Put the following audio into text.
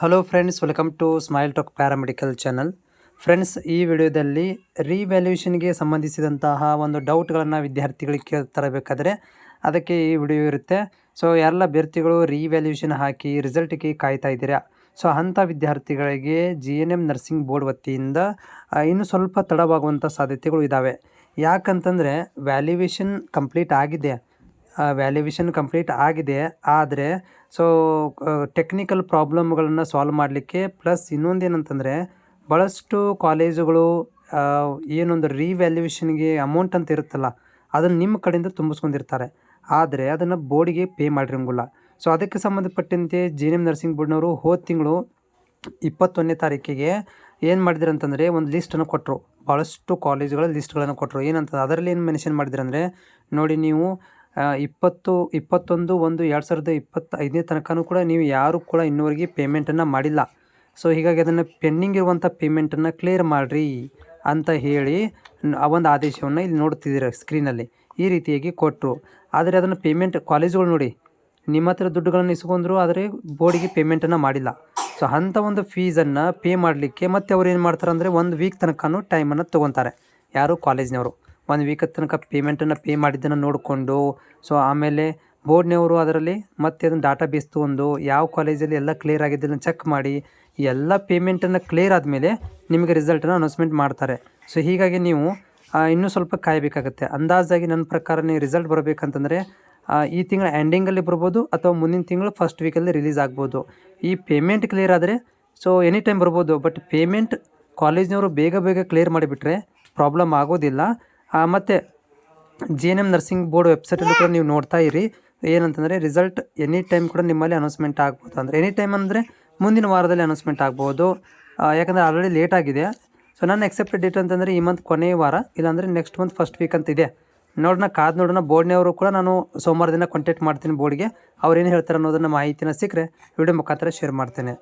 Hello friends, welcome to Smile Talk paramedical channel. Friends, ಈ ವಿಡಿಯೋದಲ್ಲಿ ರಿವ್ಯಾಲ್ಯೂಷನ್ಗೆ ಸಂಬಂಧಿಸಿದಂತಹ ಒಂದು ಡೌಟ್ಗಳನ್ನು ವಿದ್ಯಾರ್ಥಿಗಳಿಗೆ ಕೇಳ್ತರಬೇಕಾದ್ರೆ ಅದಕ್ಕೆ ಈ ವಿಡಿಯೋ ಇರುತ್ತೆ. ಸೊ ಎಲ್ಲ ಅಭ್ಯರ್ಥಿಗಳು ರಿವ್ಯಾಲ್ಯೂಷನ್ ಹಾಕಿ ರಿಸಲ್ಟ್ಗೆ ಕಾಯ್ತಾ ಇದ್ದೀರಾ? ಸೊ ಅಂಥ ವಿದ್ಯಾರ್ಥಿಗಳಿಗೆ GNM ನರ್ಸಿಂಗ್ ಬೋರ್ಡ್ ವತಿಯಿಂದ ಇನ್ನೂ ಸ್ವಲ್ಪ ತಡವಾಗುವಂಥ ಸಾಧ್ಯತೆಗಳು ಇದ್ದಾವೆ. ಯಾಕಂತಂದರೆ ವ್ಯಾಲ್ಯೂಯೇಷನ್ ಕಂಪ್ಲೀಟ್ ಆಗಿದೆ, ಆದರೆ ಸೊ ಟೆಕ್ನಿಕಲ್ ಪ್ರಾಬ್ಲಮ್ಗಳನ್ನು ಸಾಲ್ವ್ ಮಾಡಲಿಕ್ಕೆ ಪ್ಲಸ್ ಇನ್ನೊಂದೇನಂತಂದರೆ ಭಾಳಷ್ಟು ಕಾಲೇಜುಗಳು ಏನೊಂದು ರಿವ್ಯಾಲ್ಯೂಯೇಷನ್ಗೆ ಅಮೌಂಟ್ ಅಂತ ಇರುತ್ತಲ್ಲ, ಅದನ್ನು ನಿಮ್ಮ ಕಡೆಯಿಂದ ತುಂಬಿಸ್ಕೊಂಡಿರ್ತಾರೆ, ಆದರೆ ಅದನ್ನು ಬೋರ್ಡಿಗೆ ಪೇ ಮಾಡಿರಂಗಿಲ್ಲ. ಸೊ ಅದಕ್ಕೆ ಸಂಬಂಧಪಟ್ಟಂತೆ GNM ನರ್ಸಿಂಗ್ ಬೋರ್ಡ್ನವರು ಹೋದ ತಿಂಗಳು 21ನೇ ತಾರೀಕಿಗೆ ಏನು ಮಾಡಿದ್ರು ಅಂತಂದರೆ ಒಂದು ಲಿಸ್ಟನ್ನು ಕೊಟ್ಟರು. ಭಾಳಷ್ಟು ಕಾಲೇಜುಗಳ ಲಿಸ್ಟ್ಗಳನ್ನು ಕೊಟ್ಟರು. ಏನಂತ ಅದರಲ್ಲಿ ಏನು ಮೆನ್ಷನ್ ಮಾಡಿದ್ರು ಅಂದರೆ, ನೋಡಿ ನೀವು 21/1/2025 ತನಕನೂ ಕೂಡ ನೀವು ಯಾರೂ ಕೂಡ ಇನ್ನೂವರೆಗೆ ಪೇಮೆಂಟನ್ನು ಮಾಡಿಲ್ಲ. ಸೊ ಹೀಗಾಗಿ ಅದನ್ನು ಪೆಂಡಿಂಗ್ ಇರುವಂಥ ಪೇಮೆಂಟನ್ನು ಕ್ಲಿಯರ್ ಮಾಡಿರಿ ಅಂತ ಹೇಳಿ ಆ ಒಂದು ಆದೇಶವನ್ನು ಇಲ್ಲಿ ನೋಡ್ತಿದ್ದೀರ ಸ್ಕ್ರೀನಲ್ಲಿ, ಈ ರೀತಿಯಾಗಿ ಕೊಟ್ಟರು. ಆದರೆ ಅದನ್ನು ಪೇಮೆಂಟ್ ಕಾಲೇಜುಗಳು ನೋಡಿ ನಿಮ್ಮ ಹತ್ರ ದುಡ್ಡುಗಳನ್ನು ಇಸ್ಕೊಂಡ್ರು, ಆದರೆ ಬೋರ್ಡಿಗೆ ಪೇಮೆಂಟನ್ನು ಮಾಡಿಲ್ಲ. ಸೊ ಅಂಥ ಒಂದು ಫೀಸನ್ನು ಪೇ ಮಾಡಲಿಕ್ಕೆ ಮತ್ತೆ ಅವ್ರು ಏನು ಮಾಡ್ತಾರೆ ಅಂದರೆ 1 ವೀಕ್ ತನಕನೂ ಟೈಮನ್ನು ತೊಗೊತಾರೆ. ಯಾರು ಕಾಲೇಜ್ನವರು 1 ವೀಕ್ ತನಕ ಪೇಮೆಂಟನ್ನು ಪೇ ಮಾಡಿದ್ದನ್ನು ನೋಡಿಕೊಂಡು, ಸೊ ಆಮೇಲೆ ಬೋರ್ಡ್ನವರು ಅದರಲ್ಲಿ ಮತ್ತೆ ಅದನ್ನು ಡಾಟಾ ಬೇಸ್ ತೊಗೊಂಡು ಯಾವ ಕಾಲೇಜಲ್ಲಿ ಎಲ್ಲ ಕ್ಲಿಯರ್ ಆಗಿದ್ದನ್ನು ಚೆಕ್ ಮಾಡಿ ಎಲ್ಲ ಪೇಮೆಂಟನ್ನು ಕ್ಲಿಯರ್ ಆದಮೇಲೆ ನಿಮಗೆ ರಿಸಲ್ಟನ್ನು ಅನೌನ್ಸ್ಮೆಂಟ್ ಮಾಡ್ತಾರೆ. ಸೊ ಹೀಗಾಗಿ ನೀವು ಇನ್ನೂ ಸ್ವಲ್ಪ ಕಾಯಬೇಕಾಗುತ್ತೆ. ಅಂದಾಜಾಗಿ ನನ್ನ ಪ್ರಕಾರ ನೀವು ರಿಸಲ್ಟ್ ಬರಬೇಕಂತಂದರೆ ಈ ತಿಂಗಳ ಎಂಡಿಂಗಲ್ಲಿ ಬರ್ಬೋದು ಅಥವಾ ಮುಂದಿನ ತಿಂಗಳು ಫಸ್ಟ್ ವೀಕಲ್ಲಿ ರಿಲೀಸ್ ಆಗ್ಬೋದು. ಈ ಪೇಮೆಂಟ್ ಕ್ಲಿಯರ್ ಆದರೆ ಸೊ ಎನಿ ಟೈಮ್ ಬರ್ಬೋದು. ಬಟ್ ಪೇಮೆಂಟ್ ಕಾಲೇಜ್ನವರು ಬೇಗ ಕ್ಲಿಯರ್ ಮಾಡಿಬಿಟ್ರೆ ಪ್ರಾಬ್ಲಮ್ ಆಗೋದಿಲ್ಲ. ಮತ್ತು GNM ನರ್ಸಿಂಗ್ ಬೋರ್ಡ್ ವೆಬ್ಸೈಟಲ್ಲೂ ಕೂಡ ನೀವು ನೋಡ್ತಾ ಇರಿ, ಏನಂತಂದರೆ ರಿಸಲ್ಟ್ ಎನಿ ಟೈಮ್ ಕೂಡ ನಿಮ್ಮಲ್ಲಿ ಅನೌನ್ಸ್ಮೆಂಟ್ ಆಗ್ಬೋದು. ಅಂದರೆ ಎನಿ ಟೈಮ್ ಅಂದರೆ ಮುಂದಿನ ವಾರದಲ್ಲಿ ಅನೌನ್ಸ್ಮೆಂಟ್ ಆಗ್ಬೋದು. ಯಾಕಂದರೆ ಆಲ್ರೆಡಿ ಲೇಟ್ ಆಗಿದೆ. ಸೊ ನನ್ನ ಎಕ್ಸೆಪ್ಟೆಡ್ ಡೇಟ್ ಅಂತಂದರೆ ಈ ಮಂತ್ ಕೊನೆಯ ವಾರ, ಇಲ್ಲಾಂದರೆ ನೆಕ್ಸ್ಟ್ ಮಂತ್ ಫಸ್ಟ್ ವೀಕ್ ಅಂತ ಇದೆ. ನೋಡೋಣ. ಬೋರ್ಡ್ನವರು ಕೂಡ ನಾನು ಸೋಮವಾರ ದಿನ ಕಾಂಟ್ಯಾಕ್ಟ್ ಮಾಡ್ತೀನಿ ಬೋರ್ಡ್ಗೆ. ಅವ್ರು ಏನು ಹೇಳ್ತಾರೆ ಅನ್ನೋದನ್ನು ಮಾಹಿತಿನ ಸಿಕ್ಕರೆ ವಿಡಿಯೋ ಮುಖಾಂತರ ಶೇರ್ ಮಾಡ್ತೇನೆ.